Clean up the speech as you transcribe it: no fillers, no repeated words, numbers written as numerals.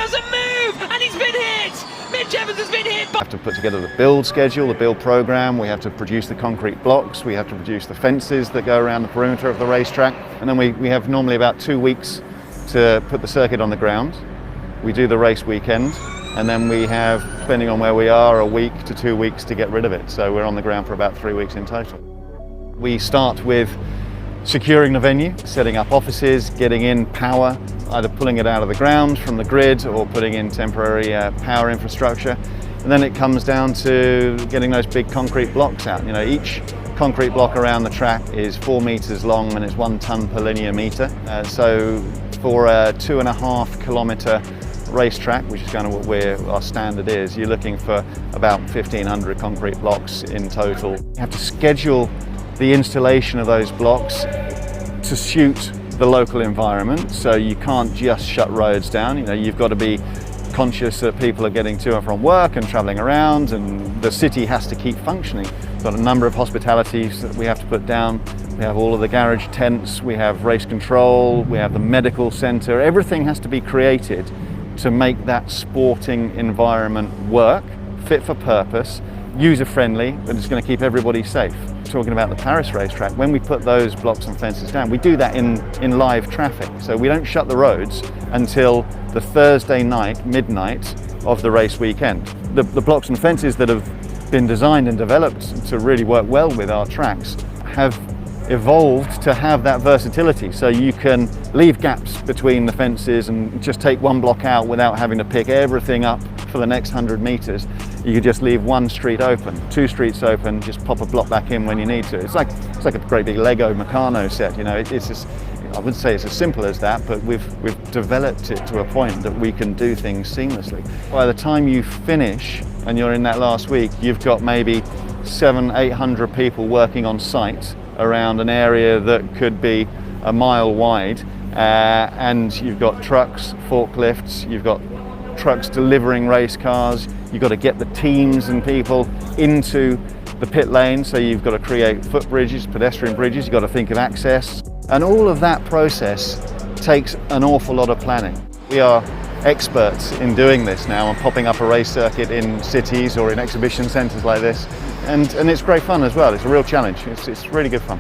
doesn't move, and he's been hit. Mitch Evans has been hit. We have to put together the build schedule, the build program. We have to produce the concrete blocks. We have to produce the fences that go around the perimeter of the racetrack. And then we have normally about 2 weeks to put the circuit on the ground. We do the race weekend, and then we have, depending on where we are, a week to 2 weeks to get rid of it. So we're on the ground for about 3 weeks in total. We start with securing the venue, setting up offices, getting in power, either pulling it out of the ground from the grid or putting in temporary power infrastructure. And then it comes down to getting those big concrete blocks out. You know, each concrete block around the track is 4 meters long and it's 1 ton per linear meter. So for a 2.5 kilometer racetrack, which is kind of what our standard is, you're looking for about 1,500 concrete blocks in total. You have to schedule the installation of those blocks to suit the local environment, so you can't just shut roads down. You know, you've got to be conscious that people are getting to and from work and travelling around, and the city has to keep functioning. We've got a number of hospitalities that we have to put down. We have all of the garage tents, we have race control, we have the medical centre. Everything has to be created to make that sporting environment work, fit for purpose, user-friendly, and it's going to keep everybody safe. Talking about the Paris racetrack, when we put those blocks and fences down, we do that in live traffic. So we don't shut the roads until the Thursday night, midnight of the race weekend. The blocks and fences that have been designed and developed to really work well with our tracks have evolved to have that versatility. So you can leave gaps between the fences and just take one block out without having to pick everything up for the next 100 meters. You could just leave 1 street open, 2 streets open, just pop a block back in when you need to. It's like a great big Lego Meccano set, you know. It's just, I wouldn't say it's as simple as that, but we've developed it to a point that we can do things seamlessly. By the time you finish and you're in that last week, you've got maybe 700-800 people working on site around an area that could be a mile wide, and you've got trucks, forklifts, you've got trucks delivering race cars, you've got to get the teams and people into the pit lane, so you've got to create footbridges, pedestrian bridges, you've got to think of access, and all of that process takes an awful lot of planning. We are experts in doing this now and popping up a race circuit in cities or in exhibition centres like this, and it's great fun as well. It's a real challenge. It's really good fun.